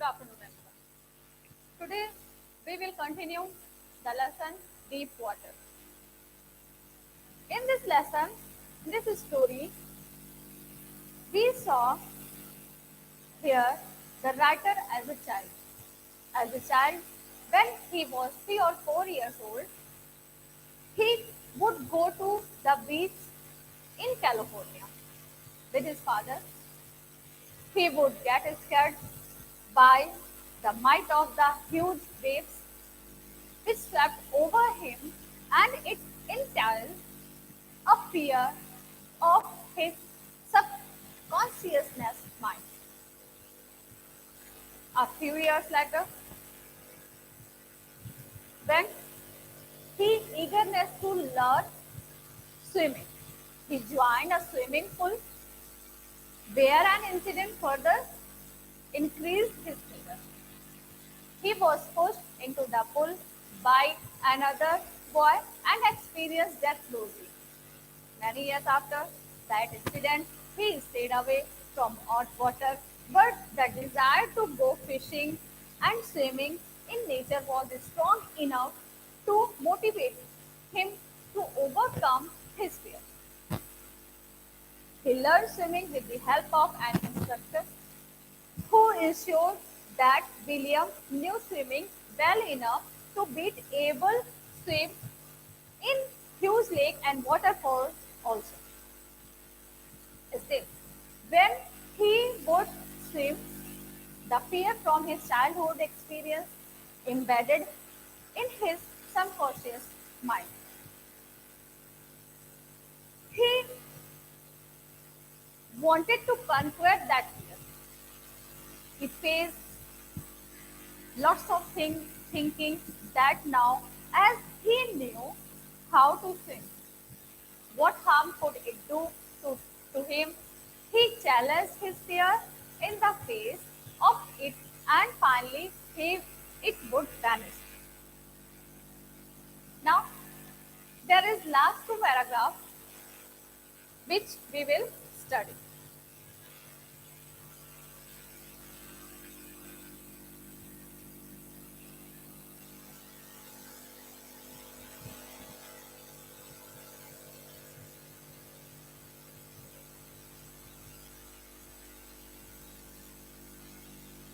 afternoon, everyone. Today, we will continue the lesson Deep Water. In this lesson, in this story, we saw here the writer as a child. As a child, when he was 3 or 4 years old, he would go to the beach in California with his father. He would get scared by the might of the huge waves which swept over him, and it entailed a fear of his subconsciousness mind. A few years later, when he eagerness to learn swimming, he joined a swimming pool where an incident further increased his fear. He was pushed into the pool by another boy and experienced death closely. Many years after that incident, he stayed away from hot water, but the desire to go fishing and swimming in nature was strong enough to motivate him to overcome his fear. He learned swimming with the help of an instructor who ensured that William knew swimming well enough to be able to swim in huge lake and waterfalls also. Still, when he would swim, the fear from his childhood experience embedded in his subconscious mind. He wanted to conquer that fear. He faced lots of thinking that now, as he knew how to swim, what harm could it do to him? He challenged his fear in the face of it, and finally it would vanish. Now, there is last two paragraphs which we will study.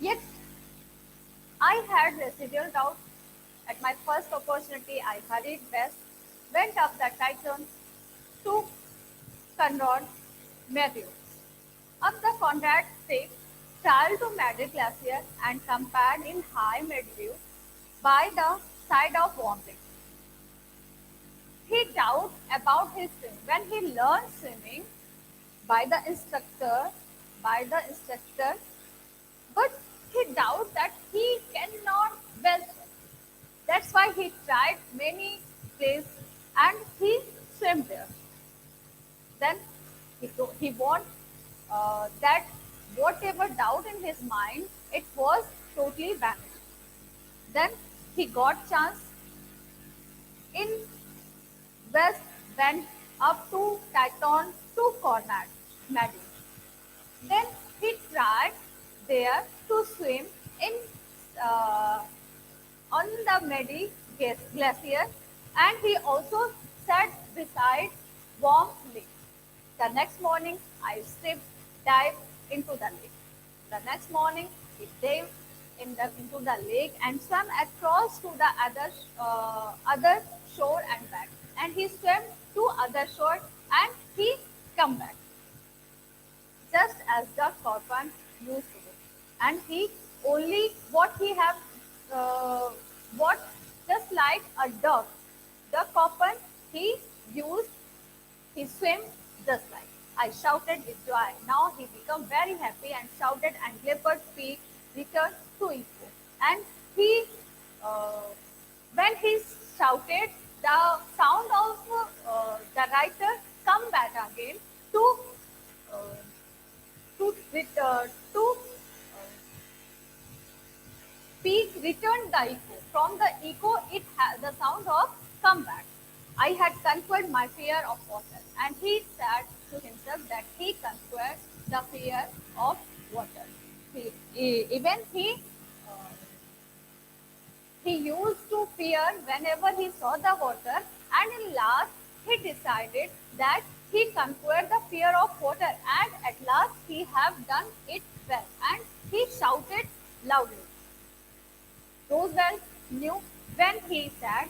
Yet, I had residual doubt. At my first opportunity, I hurried west, went up the Titan to Conrad Matthew, up the Conrad Peak, traveled to Madrid Glacier, and compared in high midview by the side of Womble. He doubted about his swim. When he learned swimming by the instructor, by the instructor, but he doubted that he cannot well swim. That's why he tried many places and he swam there. Then he want that whatever doubt in his mind, it was totally vanished. Then he got chance in west, went up to Titon to Cornad, Maddie. Then he tried there to swim in uh, on the Medi Glacier, and he also sat beside warm lake. The next morning, I stripped, dived into the lake. The next morning, he dived into the lake and swam across to the other shore and back. And he swam to other shore and he come back, just as the Corpan used to do. And he only what he have uh, what just like a duck. The Corpan he used he swam just like. I shouted with joy. Now he became very happy and shouted and leopard feet returned to echo. And he, uh, when he shouted, the sound of the writer come back again to uh, to peak returned the echo. From the echo, it has the sound of comeback. I had conquered my fear of water, and he said to himself that he conquered the fear of water. Even he fear whenever he saw the water, and in last he decided that he conquered the fear of water, and at last he have done it well, and he shouted loudly. Roosevelt knew when he said,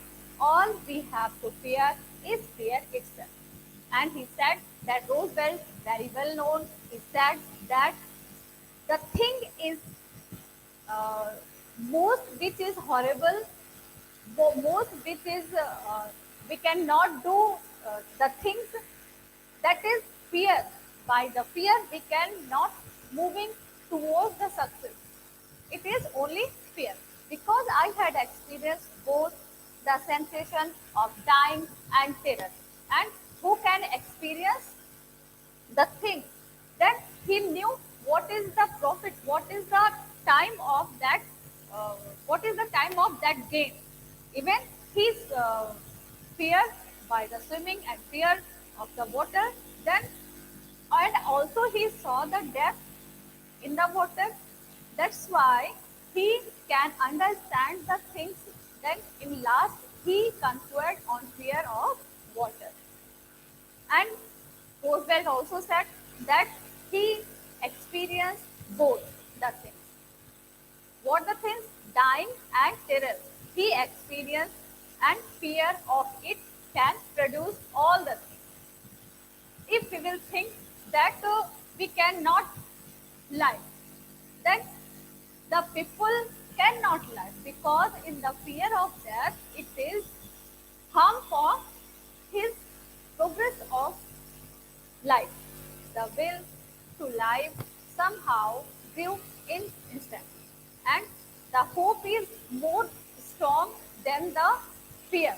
"All we have to fear is fear itself." And he said that Roosevelt, very well known, he said that the thing is uh, most which is horrible, most which is we cannot do the things, that is fear. By the fear we cannot moving towards the success. It is only fear, because I had experienced both the sensation of dying and terror. And who can experience the thing, then he knew what is the profit, uh, what is the time of that game. Even his fear by the swimming and fear of the water, then, and also he saw the depth in the water. That's why he can understand the things. Then in last he conquered on fear of water. And Roosevelt also said that he experienced both the things. What the things? Dying and terror. He experienced, and fear of it can produce all the things. If we will think that we cannot lie, then the people cannot lie, because in the fear of death it is harm for his progress of life. The will to live somehow grew in instantly, and the hope is more strong than the fear.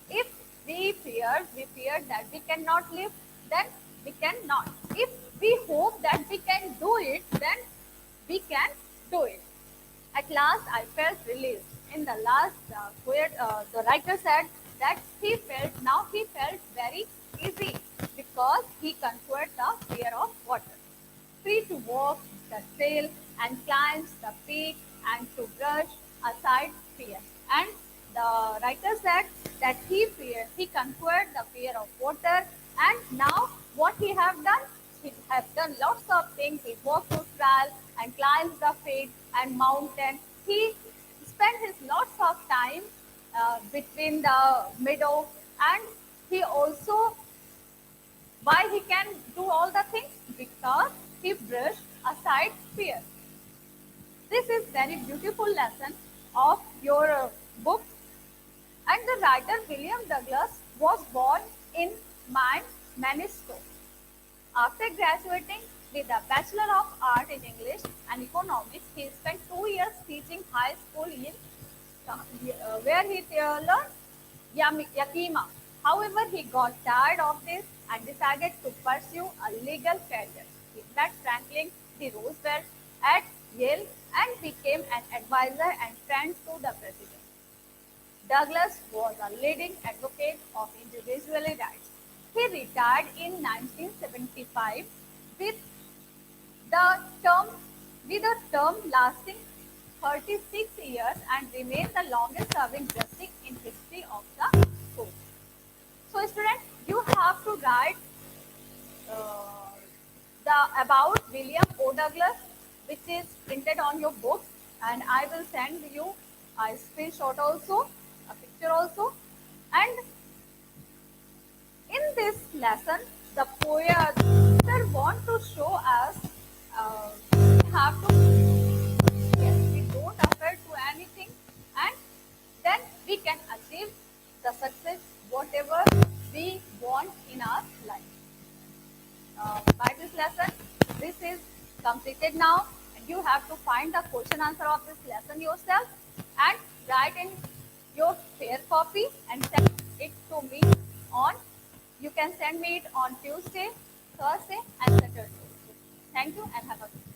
If we fear that we cannot live, then we cannot. If we hope that we can do it, then we can do it. At last, I felt released. In the last poet, the writer said that he felt very easy, because he conquered the fear of water. Free to walk the trail and climb the peak, and to brush aside fear. And the writer said that he conquered the fear of water, and now what he have done? He has done lots of things. He walked to trail and climbs the peak and mountain. He spent his lots of time between the meadow, and he also, why he can do all the things, because he brushed aside fear. This is very beautiful lesson of your book. And the writer William Douglas was born in Manchester. After graduating with a Bachelor of Art in English and Economics, he spent 2 years teaching high school in where he learned Yakima. However, he got tired of this and decided to pursue a legal career. He met Franklin D. Roosevelt at Yale and became an advisor and friend to the president. Douglas was a leading advocate of individual rights. He retired in 1975 with the term with a term lasting 36 years, and remains the longest serving justice in history of the court. So students, you have to write uh, the about William O. Douglas, which is printed on your books, and I will send you a screenshot also, a picture also. And in this lesson, the poet want to show us we have to, yes, we don't afraid to anything, and then we can achieve the success whatever we want in our life. By this lesson, this is completed now, and you have to find the question answer of this lesson yourself and write in your fair copy and send it to me on. You can send me it on Tuesday, Thursday, and Saturday. Thank you and have a good day.